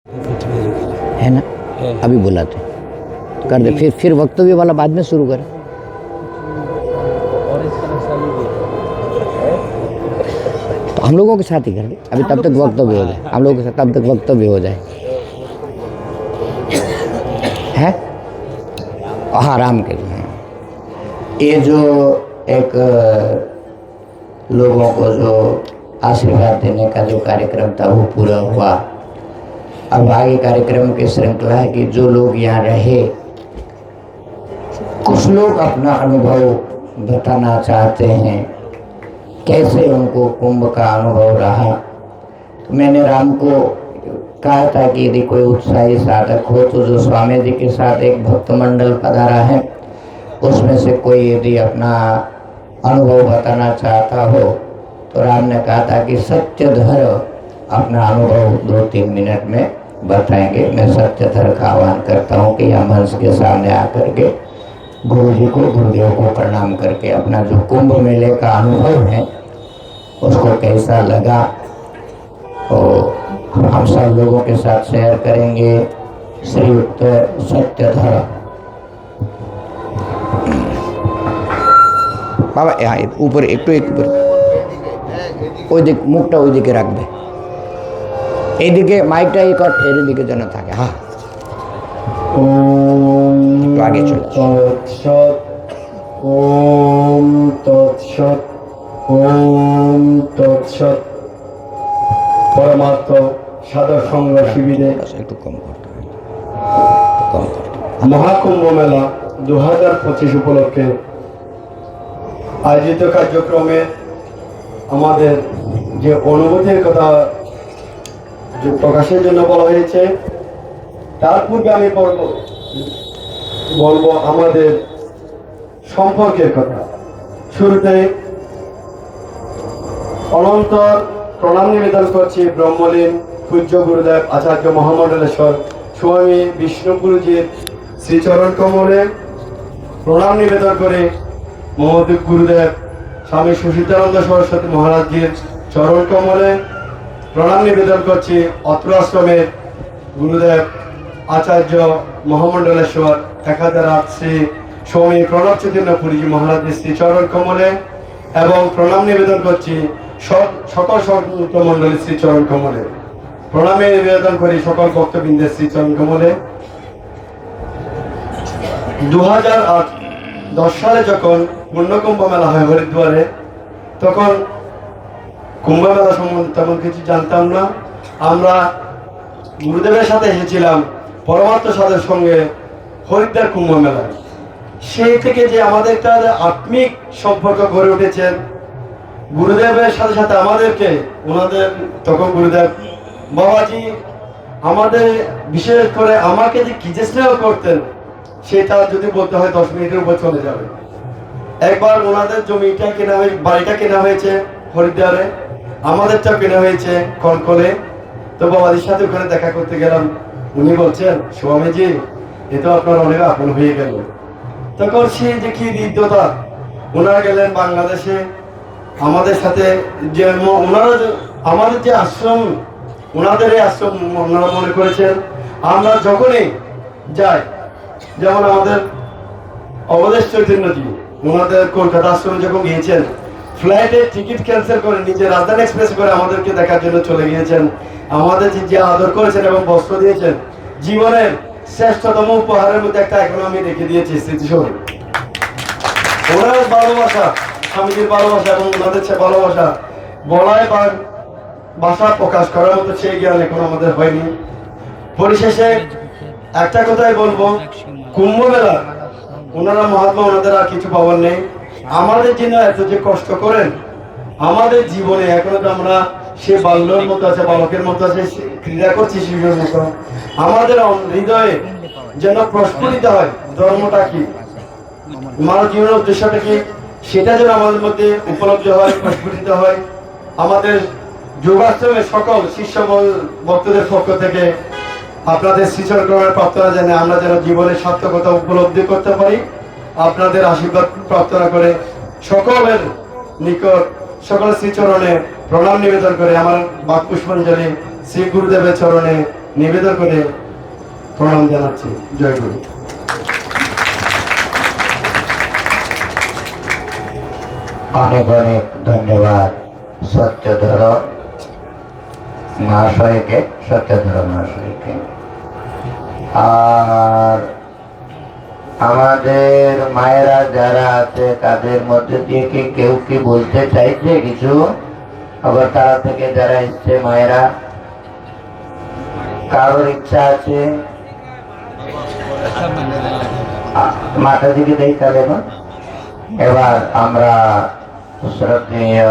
है ना, अभी बुलाते कर दे, फिर वक्तव्य वाला बाद में शुरू करें। तो हम लोगों के साथ ही कर दे अभी, तब तक वक्तव्य हो जाए, हम लोगों के साथ तब तक वक्तव्य हो जाए। है हाँ, आराम के लिए। ये जो एक लोगों को जो आशीर्वाद देने का जो कार्यक्रम था वो पूरा हुआ। अब आगे कार्यक्रम की श्रृंखला है कि जो लोग यहाँ रहे, कुछ लोग अपना अनुभव बताना चाहते हैं, कैसे उनको कुंभ का अनुभव रहा। तो मैंने राम को कहा था कि यदि कोई उत्साही साधक हो तो जो स्वामी जी के साथ एक भक्त मंडल पधारा है, उसमें से कोई यदि अपना अनुभव बताना चाहता हो, तो राम ने कहा था कि सत्यधर अपना अनुभव 2-3 मिनट में बताएंगे। मैं सत्यधर का आह्वान करता हूँ कि यह मंच के सामने आकर के गुरु जी को, गुरुदेव को प्रणाम करके अपना जो कुंभ मेले का अनुभव है उसको कैसा लगा और हम सब लोगों के साथ शेयर करेंगे। श्रीयुक्त सत्यधर बाबा यहाँ ऊपर एक ऊपर ওই দিক মুখটা ওই দিকে রাখবে, এইদিকে মাইকটা এই কট এর দিকে যেন থাকে। হ্যাঁ, একটু আগে চলে তৎসৎ ওম তৎসৎ ওম তৎসৎ। পরমাত্ম সাধক সংঘ শিবিরে একটু কম করতে হবে, মহাকুম্ভ মেলা 2025 উপলক্ষে আয়োজিত কার্যক্রমে আমাদের যে অনুভূতির কথা যে প্রকাশের জন্য বলা হয়েছে, তার পূর্বে আমি বলবো আমাদের সম্পর্কের কথা। শুরুতে অনন্তর প্রণাম নিবেদন করছি ব্রহ্মলীন পূজ্য গুরুদেব আচার্য মহামণ্ডলেশ্বর স্বামী বিষ্ণুগুরুজির শ্রীচরণ কমলে প্রণাম নিবেদন করে মহোদয় গুরুদেব স্বামী সুশীতানন্দ সরস্বতী মহারাজজির চরণ কমলে প্রণাম নিবেদন করছি অত্র আশ্রমের গুরুদেব আচার্য মহামণ্ডলেশ্বর একাধারাত শ্রী স্বামী প্রণব চৈতন্য পুরীজি মহারাজের শ্রী চরণ কমলে এবং প্রণাম নিবেদন করছি সকল সন্ত মণ্ডলীর শ্রী চরণ কমলে। প্রণামে নিবেদন করি সকল ভক্তবৃন্দের শ্রী চরণ কমলে। 2010 সালে যখন পূর্ণকুম্ভ মেলা হয় হরিদ্বারে, তখন কুম্ভ মেলা সম্বন্ধে তেমন কিছু জানতাম না। আমরা গুরুদেবের সাথে এসেছিলাম পরমাত্ম সাধের সঙ্গে হরিদ্বার কুম্ভ মেলায়। সেই থেকে যে আমাদের একটা আত্মিক সম্পর্ক গড়ে উঠেছেন গুরুদেবের সাথে সাথে আমাদেরকে, ওনাদের তখন গুরুদেব বাবাজি আমাদের বিশেষ করে আমাকে যে কি যে স্নেহ করতেন সেটা যদি বলতে হয় 10 মিনিটের উপর চলে যাবে। একবার ওনাদের জমিটা কেনা হয়েছে, বাড়িটা কেনা হয়েছে হরিদ্বারে, আমাদেরটাও কেনা হয়েছে কলকলে। তো বাবাজির সাথে ওখানে দেখা করতে গেলাম। উনি বলছেন, স্বামীজি এ তো আপনার অনেক আপন হয়ে গেল। তখন সে যে কি হৃদ্যতা, ওনারা গেলেন বাংলাদেশে আমাদের সাথে, যে ওনারা আমাদের যে আশ্রম, ওনাদের এই আশ্রম ওনারা মনে করেছেন আমরা যখনই যাই, যেমন আমাদের অবধেশ চৈতন্যজি ওনাদের কলকাতা আশ্রমে যখন গিয়েছেন, ফ্লাইটের টিকিট ক্যান্সেল করে নিজে রাজধানী এক্সপ্রেস করে আমাদেরকে দেখার জন্য চলে গিয়েছেন। আমাদের যে আদর করেছেন এবং বস্ত্র দিয়েছেন, জীবনের শ্রেষ্ঠতম উপহারের মধ্যে একটা এখন আমি রেখে দিয়েছি স্মৃতিসৌধ। ওনার ভালোবাসা, স্বামীজির ভালোবাসা এবং ওনাদের সে ভালোবাসা বলায় বা ভাষা প্রকাশ করার মতো সেই জ্ঞান এখন আমাদের হয়নি। পরিশেষে একটা কথাই বলবো, কুম্ভ মেলা ওনারা মহাত্মা, ওনাদের আর কিছু পাওয়ার নেই। আমাদের জন্য এত যে কষ্ট করেন, আমাদের জীবনে এখনো তো আমরা সে বাল্যের মতো আছে, বালকের মতো আছে, ক্রীড়া করছি শিশুর মতো। আমাদের হৃদয়ে যেন প্রস্ফুটিত হয় ধর্মটা কি, মানব জীবনের উদ্দেশ্যটা কি, সেটা যেন আমাদের মধ্যে উপলব্ধ হয়, প্রস্ফুটিত হয়। আমাদের যোগাশ্রমের সকল শিষ্য ভক্তদের পক্ষ থেকে আপনাদের শ্রীচরণ প্রার্থনা জানিয়ে আমরা যেন জীবনের সার্থকতা উপলব্ধি করতে পারি। আপনাদের আশীর্বাদ প্রার্থনা করে সকলের নিকট সকলের শ্রীচরণে প্রণাম নিবেদন করে আমার বাক পুষ্পাঞ্জলি শ্রী গুরুদেবের চরণে নিবেদন করে প্রণাম জানাচ্ছি। জয় গুরু। অনেক অনেক ধন্যবাদ সত্যধর মহাশয়কে, সত্যধর মহাশয়কে। আর আমাদের মায়েরা যারা আছে তাদের মধ্যে দিয়ে কি কেউ কি বলতে চাইছে কিছু? আবার তারা থেকে যারা এসছে মায়েরা, কারোর ইচ্ছা আছে? মাথা দিকে দেই তাহলে। এবার আমরা শ্রদ্ধেয়